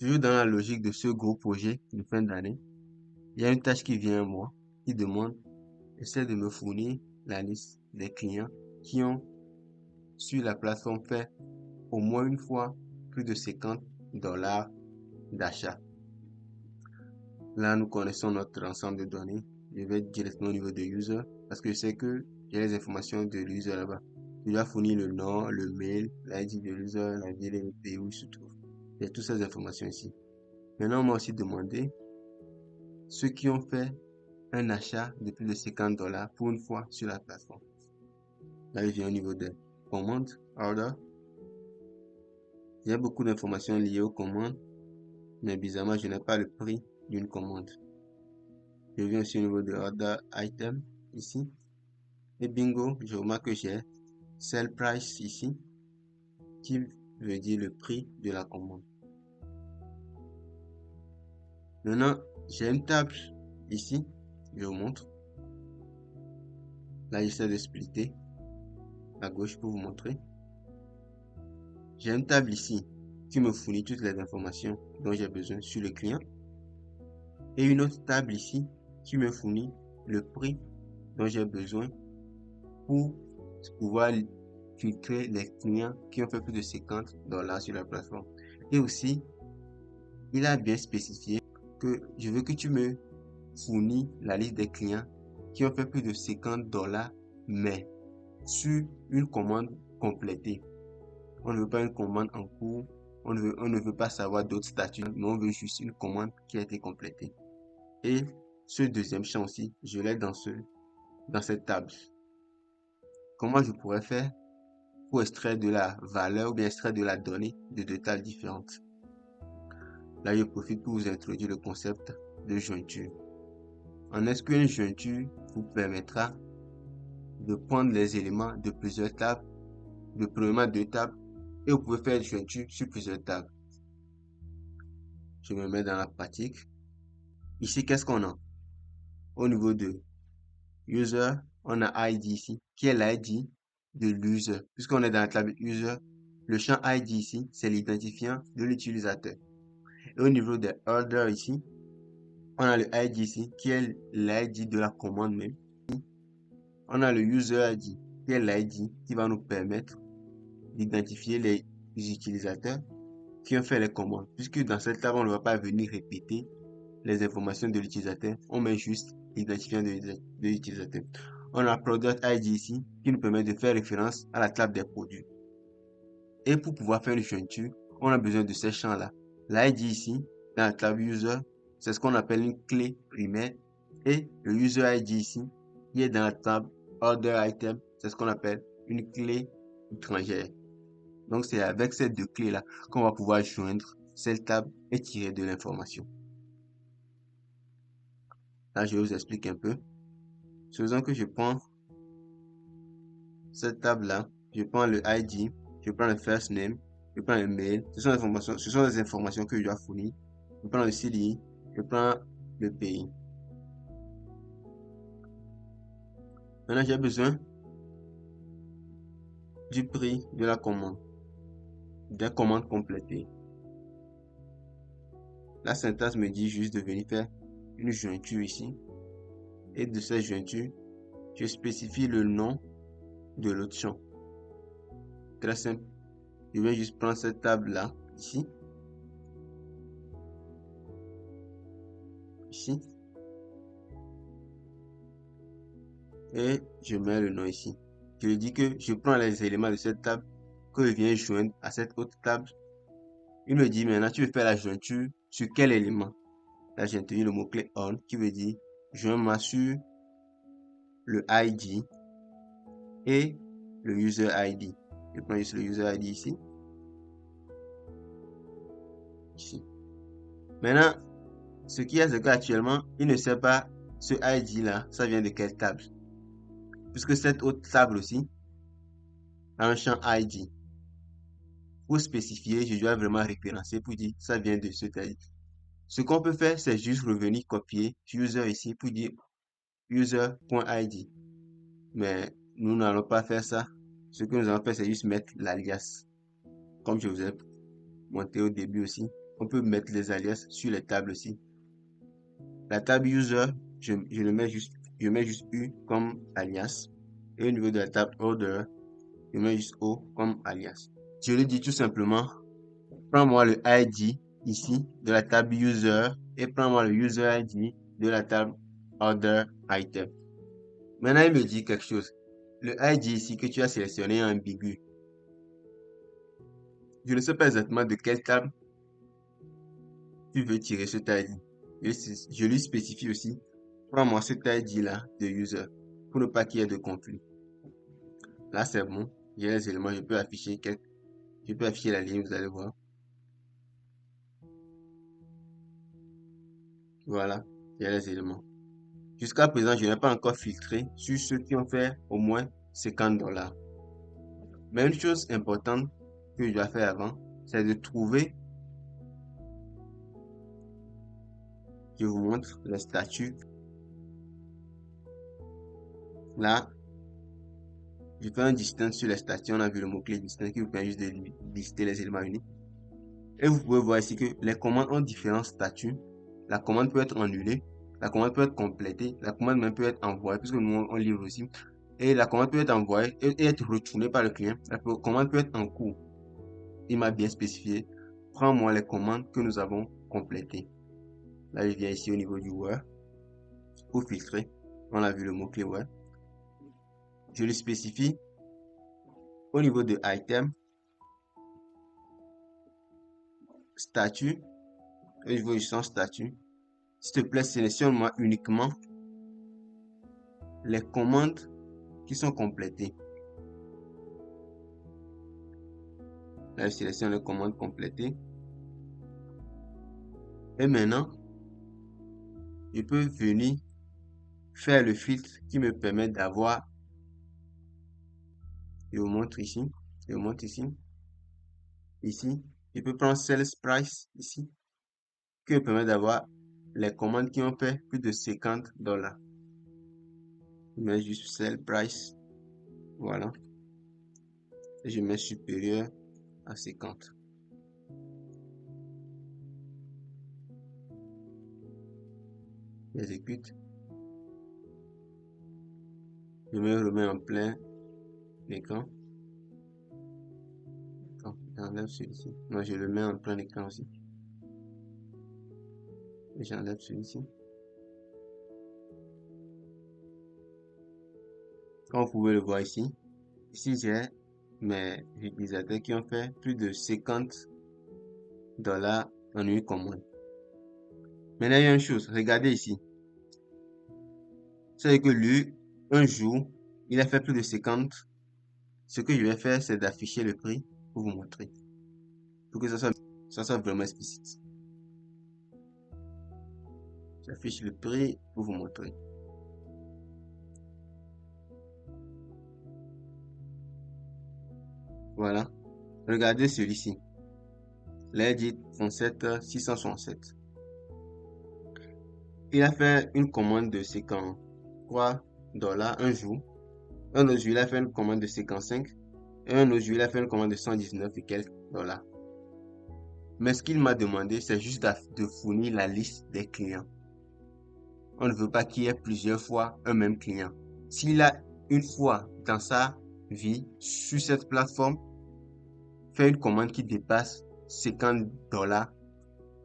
Toujours dans la logique de ce gros projet de fin d'année, il y a une tâche qui vient à moi, qui demande, essaie de me fournir la liste des clients qui ont, sur la plateforme, fait au moins une fois plus de 50 dollars d'achat. Là, nous connaissons notre ensemble de données. Je vais directement au niveau de user parce que je sais que j'ai les informations de l'user là-bas. Je dois fournir le nom, le mail, l'ID de l'user, la ville et le pays où il se trouve. J'ai toutes ces informations ici. Maintenant, on m'a aussi demandé ceux qui ont fait un achat de plus de 50 dollars pour une fois sur la plateforme. Là, je viens au niveau de commandes, order. Il y a beaucoup d'informations liées aux commandes, mais bizarrement, je n'ai pas le prix d'une commande. Je viens aussi au niveau de order item ici. Et bingo, je remarque que j'ai sell price ici, qui veut dire le prix de la commande. Maintenant, j'ai une table ici, je vous montre. Là, j'essaie de splitter à gauche pour vous montrer. J'ai une table ici qui me fournit toutes les informations dont j'ai besoin sur le client. Et une autre table ici qui me fournit le prix dont j'ai besoin pour pouvoir filtrer les clients qui ont fait plus de 50 dollars sur la plateforme. Et aussi, il a bien spécifié que je veux que tu me fournis la liste des clients qui ont fait plus de 50 dollars, mais sur une commande complétée. On ne veut pas une commande en cours, on ne veut pas savoir d'autres statuts, mais on veut juste une commande qui a été complétée. Et ce deuxième champ aussi, je l'ai dans cette table. Comment je pourrais faire pour extraire de la valeur ou bien extraire de la donnée de deux tables différentes? Là, je profite pour vous introduire le concept de jointure. En est-ce qu'une jointure vous permettra de prendre les éléments de plusieurs tables, de premièrement deux tables, et vous pouvez faire une jointure sur plusieurs tables. Je me mets dans la pratique. Ici, qu'est-ce qu'on a? Au niveau de user, on a ID ici, qui est l'ID de l'user. Puisqu'on est dans la table user, le champ ID ici, c'est l'identifiant de l'utilisateur. Et au niveau des order ici, on a le ID ici, qui est l'ID de la commande même. On a le user ID, qui est l'ID qui va nous permettre d'identifier les utilisateurs qui ont fait les commandes. Puisque dans cette table, on ne va pas venir répéter les informations de l'utilisateur, on met juste l'identifiant de l'utilisateur. On a Product ID ici, qui nous permet de faire référence à la table des produits. Et pour pouvoir faire une jointure, on a besoin de ces champs-là. L'ID ici, dans la table User, c'est ce qu'on appelle une clé primaire. Et le User ID ici, qui est dans la table Order Item, c'est ce qu'on appelle une clé étrangère. Donc, c'est avec ces deux clés-là qu'on va pouvoir joindre cette table et tirer de l'information. Là, je vous explique un peu. Supposons que je prends cette table-là, je prends le ID, je prends le first name, je prends le mail. Ce sont les informations que je dois fournir. Je prends le CDI, je prends le pays. Maintenant, j'ai besoin du prix de la commande, des commandes complétées. La syntaxe me dit juste de venir faire une jointure ici. Et de cette jointure, je spécifie le nom de l'autre champ. Très simple. Je vais juste prendre cette table-là, ici. Ici. Et je mets le nom ici. Je lui dis que je prends les éléments de cette table que je viens joindre à cette autre table. Il me dit maintenant, tu veux faire la jointure sur quel élément? Là, j'ai introduit le mot-clé on qui veut dire joins-moi sur le ID et le user ID. Je prends juste le user ID ici. Ici. Maintenant, ce qu'il y a, c'est qu'actuellement, il ne sait pas ce ID là, ça vient de quelle table. Puisque cette autre table aussi a un champ ID. Pour spécifier, je dois vraiment référencer pour dire ça vient de ce ID. Ce qu'on peut faire, c'est juste revenir copier user ici pour dire user.id. Mais nous n'allons pas faire ça. Ce que nous allons faire, c'est juste mettre l'alias. Comme je vous ai montré au début aussi. on peut mettre les alias sur les tables aussi. La table user, je mets juste U comme alias. Et au niveau de la table order, je mets juste O comme alias. Je lui dis tout simplement, prends-moi le ID ici de la table user et prends-moi le user ID de la table order item. Maintenant, il me dit quelque chose. Le ID ici que tu as sélectionné est ambigu. Je ne sais pas exactement de quelle table tu veux tirer cet ID. Je lui spécifie aussi, prends-moi cet ID là de user pour ne pas qu'il y ait de conflit. Là, c'est bon. J'ai les éléments, je peux afficher la ligne, vous allez voir. Voilà, j'ai les éléments. Jusqu'à présent, je n'ai pas encore filtré sur ceux qui ont fait au moins 50 $. Mais une chose importante que je dois faire avant, c'est de trouver, je vous montre le statut. Là, je fais un distance sur les statuts. On a vu le mot-clé distance qui vous permet juste de lister les éléments uniques. Et vous pouvez voir ici que les commandes ont différents statuts. La commande peut être annulée, la commande peut être complétée, la commande même peut être envoyée, puisque nous on livre aussi. Et la commande peut être envoyée et être retournée par le client. La commande peut être en cours. Il m'a bien spécifié. Prends-moi les commandes que nous avons complétées. Là, je viens ici au niveau du Word. Pour filtrer, on a vu le mot-clé Word. Je le spécifie au niveau de item, statut, au niveau du sens statut. S'il te plaît, sélectionne-moi uniquement les commandes qui sont complétées. Là, je sélectionne les commandes complétées. Et maintenant, je peux venir faire le filtre qui me permet d'avoir, je vous montre ici, ici, je peux prendre Sales Price ici, qui me permet d'avoir les commandes qui ont fait plus de 50 $. Je mets juste Sell Price, voilà, et je mets supérieur à 50. J'exécute. Je me remets en plein écran. J'enlève celui-ci. Non, je le mets en plein écran aussi. Et j'enlève celui-ci. Comme vous pouvez le voir ici, j'ai mes utilisateurs qui ont fait plus de 50 $ en une commande. Maintenant, il y a une chose, regardez ici. C'est que lui, un jour, il a fait plus de 50. Ce que je vais faire, c'est d'afficher le prix pour vous montrer. Pour que ça soit vraiment explicite. J'affiche le prix pour vous montrer. Voilà. Regardez celui-ci. L'Edit 37 667. Il a fait une commande de 53 $ un jour. Un autre jour, il a fait une commande de 55. Et un autre jour, il a fait une commande de 119 et quelques $. Mais ce qu'il m'a demandé, c'est juste de fournir la liste des clients. On ne veut pas qu'il y ait plusieurs fois un même client. S'il a une fois dans sa vie sur cette plateforme fait une commande qui dépasse 50 $,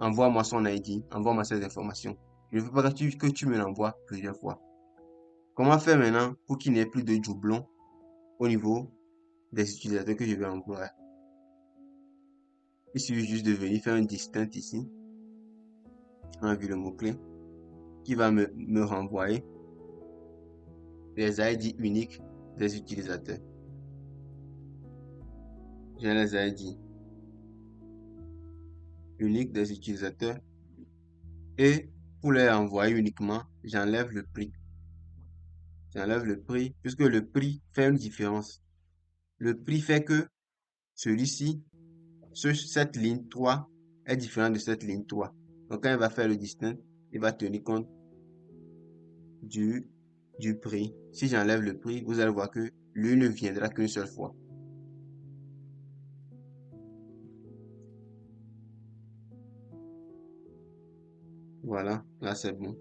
envoie-moi son ID, envoie-moi ces informations. Je ne veux pas que tu me l'envoies plusieurs fois. Comment faire maintenant pour qu'il n'y ait plus de doublons au niveau des utilisateurs que je vais envoyer? Il suffit juste de venir faire un distinct ici. On a vu le mot-clé qui va me renvoyer les ID uniques des utilisateurs. J'ai les ID uniques des utilisateurs et pour les envoyer uniquement, j'enlève le prix. J'enlève le prix puisque le prix fait une différence. Le prix fait que celui-ci, cette ligne 3 est différente de cette ligne 3. Donc quand il va faire le distinct, il va tenir compte du prix. Si j'enlève le prix, vous allez voir que lui ne viendra qu'une seule fois. Voilà, là c'est bon.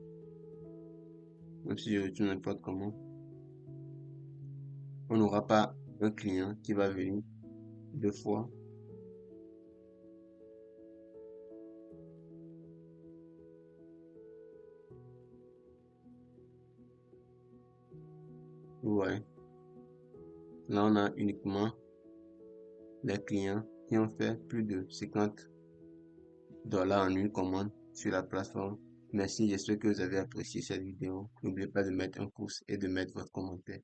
Même si je retourne n'importe comment, on n'aura pas un client qui va venir deux fois. Ouais, là on a uniquement les clients qui ont fait plus de 50 $ en une commande sur la plateforme. Merci, j'espère que vous avez apprécié cette vidéo. N'oubliez pas de mettre un pouce et de mettre votre commentaire.